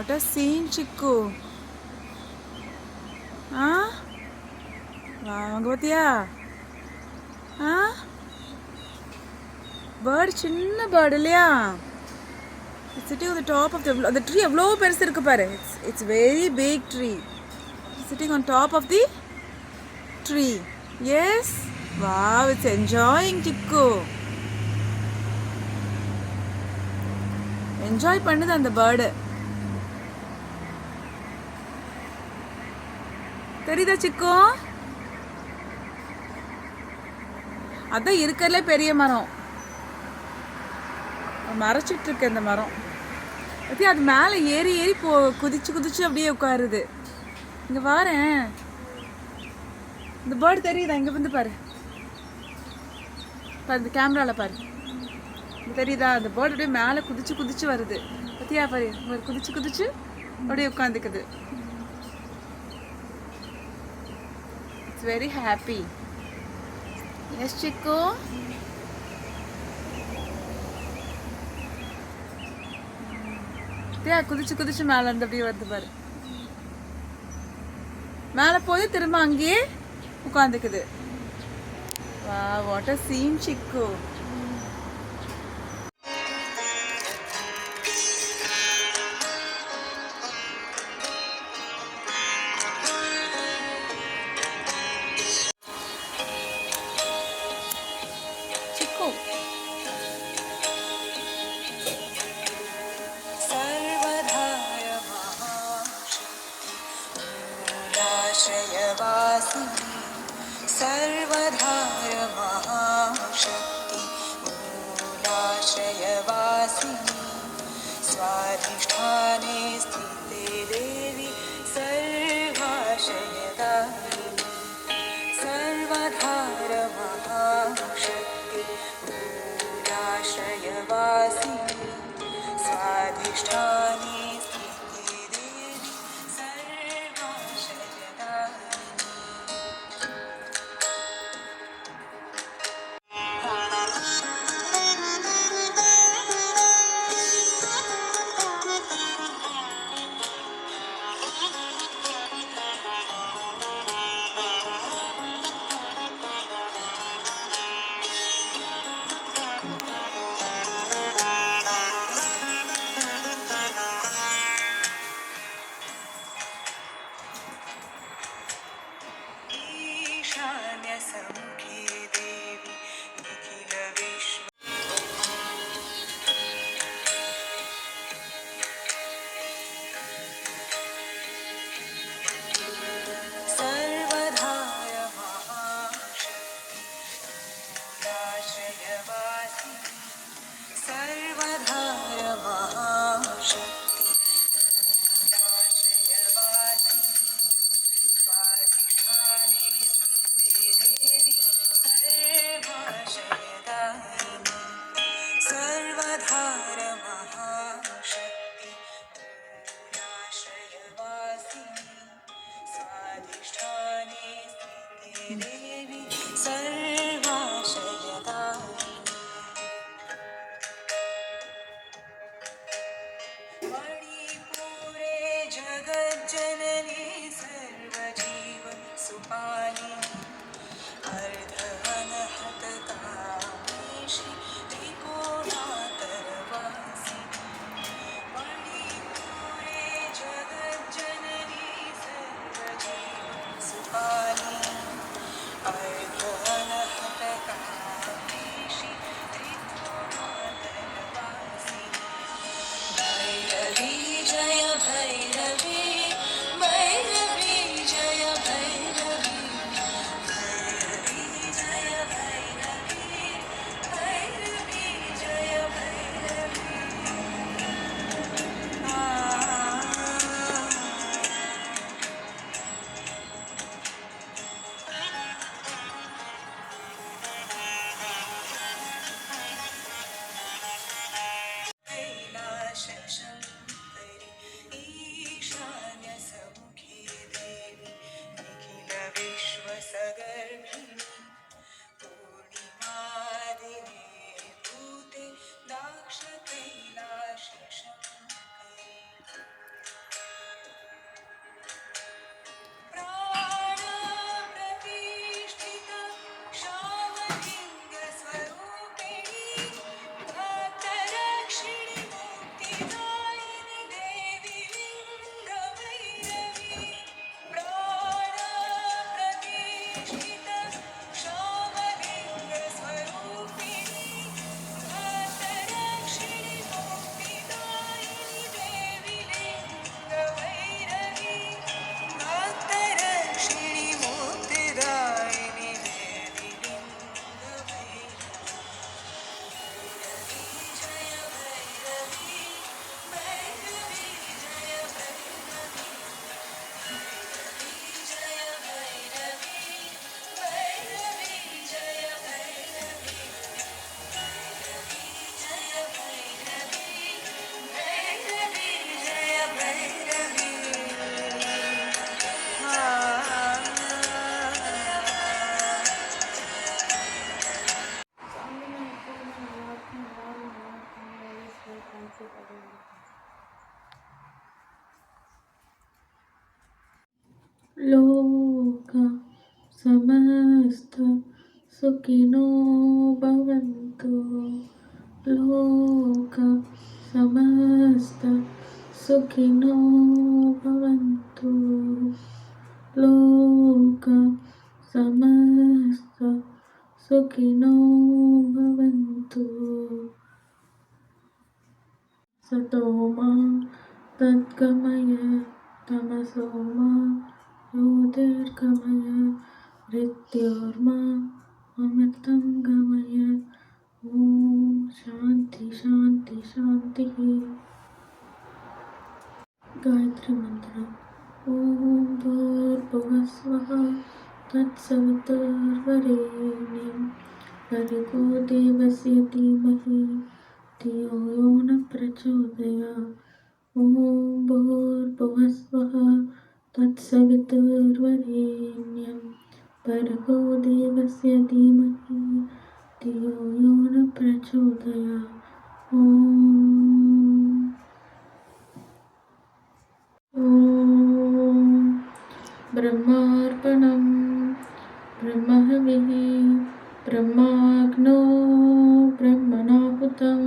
What a scene, Chikku. அங்கே பார்த்தியா? Bird சின்ன பேர்டு இல்லையா? Sitting on the top of the tree. எவ்வளோ பெருசு இருக்கு பாரு. It's very big tree. Sitting on top of the tree. Yes. Wow, it's enjoying, Chikku. Enjoy பண்ணுது அந்த பேர்டு. தெரியுதா சிக்கு? அதான் இருக்கிறதுல பெரிய மரம். மறைச்சிட்டு இருக்கு அந்த மரம். பத்தி அது மேலே ஏறி ஏறி குதிச்சு அப்படியே உட்காருது. இங்க பாரேன், இந்த பேர்டு தெரியுதா? இங்க வந்து பாரு, இந்த கேமரால பாரு, தெரியுதா? அந்த பேர்டு அப்படியே மேலே குதிச்சு வருது. பத்தியா பாரு, குதிச்சு அப்படியே உட்காந்துக்குது. It's very happy. எஸ் சிக்கு. குதிச்சு மேலே இருந்து அப்படியே வருது பாரு. மேலே போய் திரும்ப அங்கேயே உட்காந்துக்குது. வா, வாட் அ சீன் சிக்கு. सर्वधाय महाशक्ति मूलाश्रयवासिनी स्वाधिष्ठाने स्थिते देवी सर्वाश्रयदायिनी सर्वधार महाशक्ति मूलाश्रयवासिनी स्वाधिष्ठाने समुखी देवी निखिल विश्व सर्वधाय महाशक्ति मूलाश्रयवासिनी सर्वधाय महाशक्ति सर्वधार महाशक्ति मूलाश्रयवासिनी स्वाधिष्ठाने स्थिते देवी सर्वाश्रयदायिनी मणिपुरे जगज्जननी सर्वजीव सुपालिनी अर्धवनहतकारिणी भवन्तु लोक समस्त सुखिनो भवन्तु लोक समस्त सुखिनो भवन्तु सतो मा तद्गमय तमसो मा ज्योतिर्गमय मृत्योर्मा अमृतं गमय ॐ शान्ति शान्ति शान्तिः गायत्री मंत्र ॐ भूर्भुवस्वः तत्सवितुर्वरेण्यं भर्गो देवस्य धीमहि धियो यो न प्रचोदयात् ॐ भूर्भुवस्वः तत्सवितुर्वरेण्यं भर्गो देवस्य धीमहि धियो यो न प्रचोदयात् ॐ ब्रह्मार्पणं ब्रह्महविः ब्रह्माग्नो ब्रह्मणाहुतं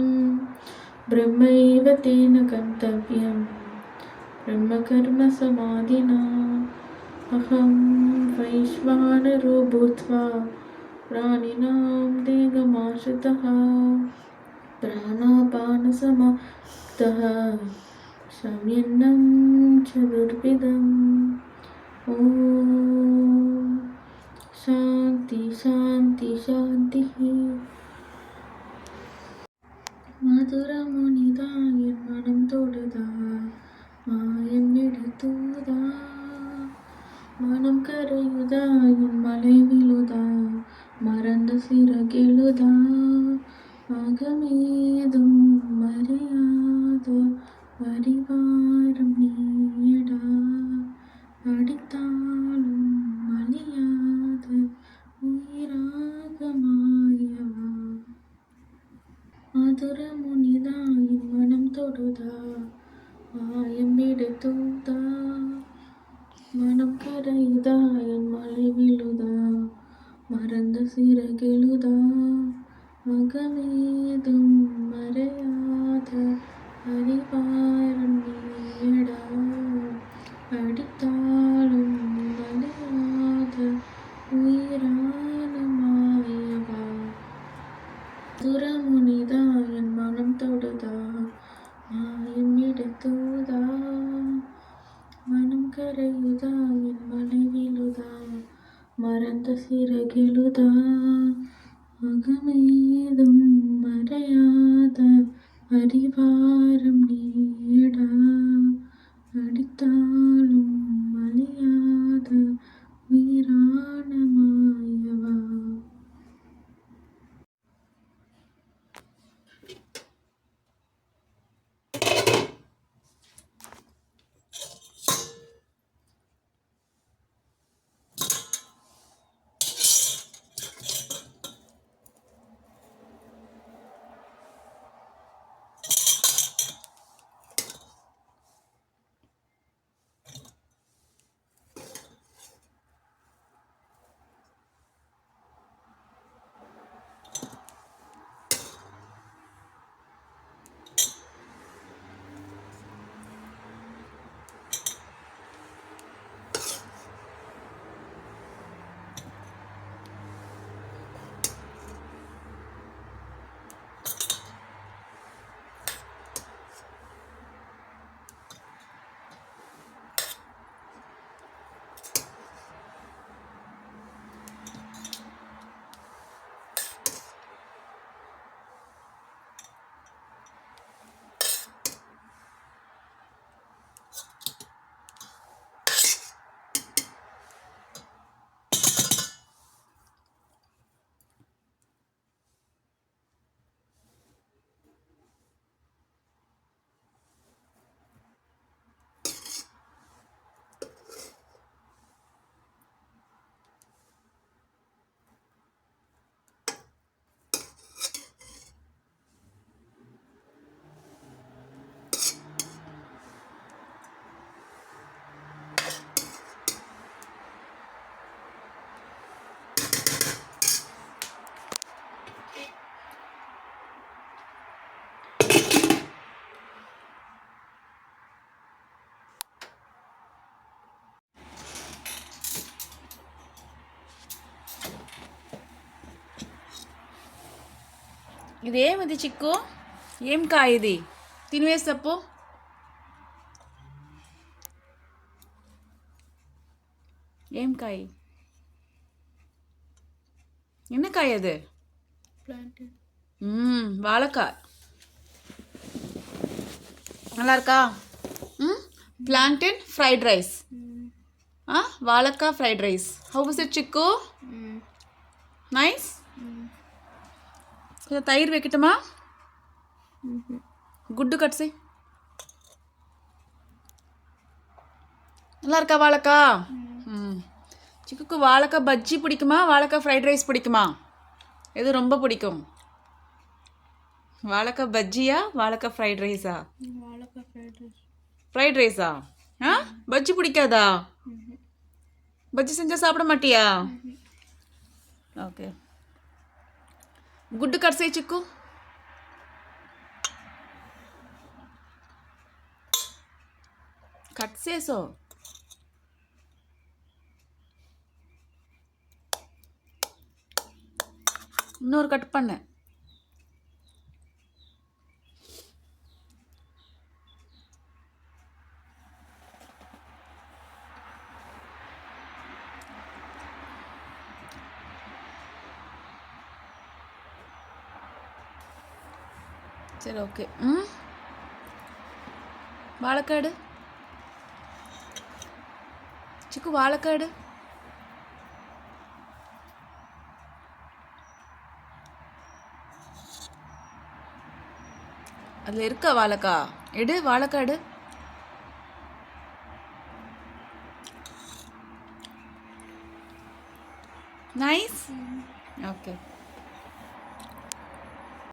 ब्रह्मैव तेन गन्तव्यं ब्रह्मकर्मसमाधिना अहं वैश्वानरो भूत्वा प्राणिनां देहमाश्रितः प्राणापानसमायुक्तः शम्यन्नं चतुर्विधम् ॐ शान्ति शान्ति शान्तिः மதுரமுனிதா என் மனம் தொடுதா மாயம் எடுத்துதா மனம் கரையுதா என் மலை விழுதா மறந்த சிறகெழுதா அகமேதும் மறையாத அறிவாரம் நீயடா அடித்தாலும் அழியாத உயிராக மாயவா மதுரமுனிதா என் மனம் தொடுதா மாயம் எடுத்துதா மனம் கரையுதா என் மலை விழுதா மறந்த சிறகெழுதா அகமேதும் மறையாத அறிவாரம் நீயடா அடித்தாலும் அழியாத உயிரான மாயவா துரமுனிதா என் மனம் தொடுதா மாயம் எடுத்துதா மனம் கரையுதா என் மலை விழுதா மறந்த சிறகெழுதா அகமேதும் மறையாத அறிவாரம் நீயடா அடித்தாலும் அழியாத உயிரான மாயவா ఇదేమిది చిక్కు ఏం కాయ ఇది తినివేసి చెప్పు ఏం కాయ என்ன காய் அது Planted. வாழைக்காய் நல்லா இருக்கா பிளான்டன் ஃப்ரைட் ரைஸ் வாழைக்காய் fried rice how was it சிக்கு நைஸ் கொஞ்சம் தயிர் வைக்கட்டுமா குட்டு கட்ஸி நல்லா இருக்கா வாழைக்காய் சிக்குக்கு வாழைக்காய் பஜ்ஜி பிடிக்குமா வாழைக்காய் ஃப்ரைட் ரைஸ் பிடிக்குமா எது ரொம்ப பிடிக்கும் வாழைக்காய் பஜ்ஜியா வாழைக்காய் ஃப்ரைட் ரைஸா வாழைக்காய் ஃப்ரைட் ரைஸ். ஃப்ரைட் ரைஸா பஜ்ஜி பிடிக்காதா பஜ்ஜி செஞ்சால் சாப்பிட மாட்டியா ஓகே గుడ్డు కట్ చేయి చిక్కు కట్ చేసో இன்னொரு கட் பண்ண சரி ஓகே வாழைக்காடு சிக்கு வாழைக்காடு அதில் இருக்கா வாழைக்கா எடு வாழைக்காடு நைஸ் ஓகே